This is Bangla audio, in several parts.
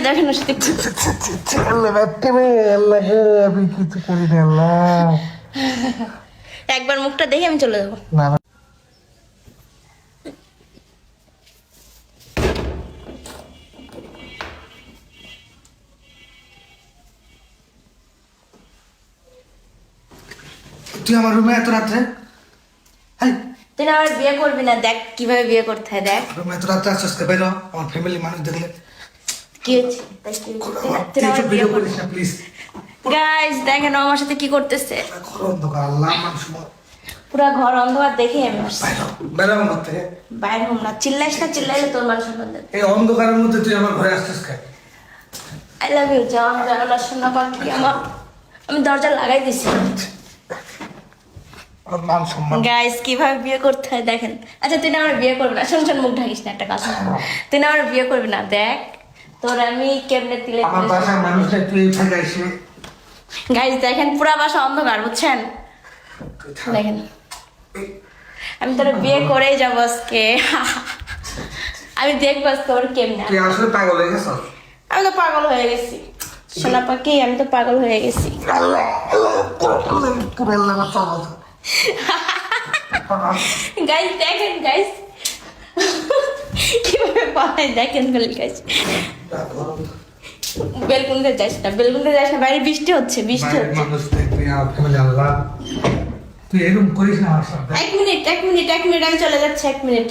দেখেন না সাথে আমি কিছু করি না আল্লাহ। একবার মুখটা দেখে আমি চলে যাবো। না না তুই আমার রুমে এত রাত্রে তুই না আমার বিয়ে করবি না, দেখ কিভাবে বিয়ে করতে হয় দেখ। রুমে এত রাত্রে আসছিস কে? বাইরে হ, আমার ফ্যামিলি মানুষ দেখলে। কি হচ্ছে তাই কি হচ্ছে? তুই এসব ভিডিও করিস না প্লিজ। গাইস দেখেন ও আমার সাথে কি করতেছে। ঘর অন্ধকার, আল্লাহ মানুষ পুরা ঘর অন্ধকার দেখে আমি আসছি। বাইরে হ আমার থেকে। বাইরে হোম না, চিল্লাইস না, চিল্লাইলে তোর মান সম্মান দেবে। এই অন্ধকারের মধ্যে তুই আমার ঘরে আসছিস কে? আই লাভ ইউ জান, জানালা শোনা কর কি আমার, আমি দরজা লাগাই দিছি। আমার মান সম্মান। গাইস কিভাবে বিয়ে করতে হয় দেখেন। আচ্ছা তুই না আমার বিয়ে করবি না, শোন শোন মুখ ঢাকিস না একটা কথা। তুই না আমার বিয়ে করবি না, দেখ তোর আমি কেমনে দিলে। আমার বাসার মানুষটা তুই এই ফাঁকা এসে গাইস দেখেন পুরা বাসা অন্ধকার বুঝছেন, তুই থাক। দেখেন আমি তোর বিয়ে করেই যাবো আজকে। আমি দেখবো আজকে ওর কেমনে। তুই আসলে পাগল হয়ে গেছ। আমি তো পাগল হয়ে গেছি সোনা পাখি, আমি তো পাগল হয়ে গেছি। গাইস দেখেন গাইস কিভাবে পালায় দেখেন গাইস। বেলকুন্ডে যাস না, বেলকুন্ডে যাস না, বাইরে বৃষ্টি হচ্ছে, বৃষ্টি বাইরের হচ্ছে। মানুষ দেখবি আর ফ্যামিলি আল্লাহ। তুই এরকম করিস না আমার সাথে। এক মিনিট আমি চলে যাচ্ছি, 1 মিনিট।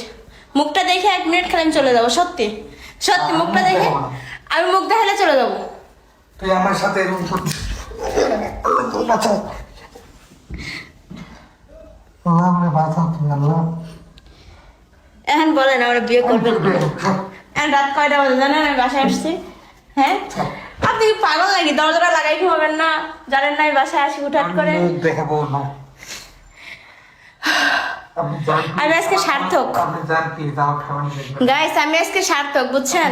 মুখটা দেখে 1 মিনিট খালি আমি চলে যাবো, সত্যি সত্যি মুখটা দেখে আমি মুখ দেখালে চলে যাবো। তুই আমার সাথে এরকম করছিস। আচ্ছা আল্লাহ আমাকে বাঁচাও তুমি আল্লাহ। এখন বলেন আমার বিয়ে করবেন কি না? এখন রাত কয়টা বাজে জানেন আমি বাসায় আসছি? হ্যাঁ আপনি কি পাগল নাকি? দরজাটা লাগাই ঘুমাবেন না? জানেন না আমি বাসায় আসি হুটহাট করে। আমি মুখ দেখাবো না। আপনি জান কি? আমি আজকে সার্থক আপনি জান কি আমার ফ্যামিলি দেখবে। গাইস, আমি আজকে সার্থক বুঝছেন।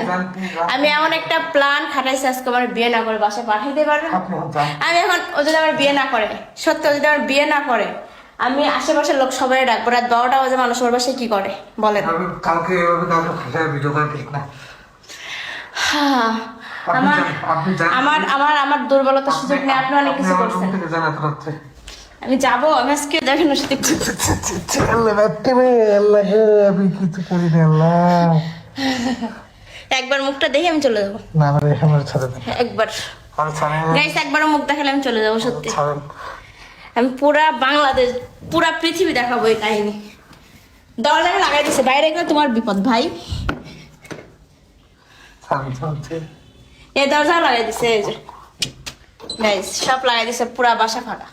আমি এমন একটা প্ল্যান খাটাইছি আজকে আমার বিয়ে না করে বাসায় পাঠিয়ে দিতে পারবেন। আপনি জান আমি এখন ও যদি আমার বিয়ে না করে, সত্যি ও যদি আমার বিয়ে না করে, আমি আশেপাশের লোক সবাই ডাকবো। রাত 12টা বাজে মানুষ ওর বাসায় কি করে বলেন? আমি কালকে এভাবে কাউকে ভাষায় ভিডিও করা ঠিক না। হ্যাঁ, আপনি আমার জান- আপনি জান কি? আমার আমার আমার দুর্বলতার সুযোগ নিয়ে আপনি অনেক কিছু আমার করছেন। রুম থেকে জান এত রাত্রে। আমি যাবো, আমি আজকে দেখেন ওর সাথে আমি কিছু করি না আল্লাহ। একবার মুখটা দেখে আমি চলে যাবো। না আমার আমার ছাড়ে দেন। একবার আমার ছাড়ে দেন। গাইস একবারও মুখ দেখালে আমি চলে যাবো সত্যি। ছাড়েন। আমি পুরা বাংলাদেশ, পুরা পৃথিবী দেখাবো এই কাহিনী। দরজা লাগাই দিছে, বাইরে গেলে তোমার বিপদ ভাই। ছাড়েন, ছাড়েন। এই দরজা লাগাই দিছে, এই যে গাইস সব লাগাই দিছে, পুরা বাসা ফাঁকা।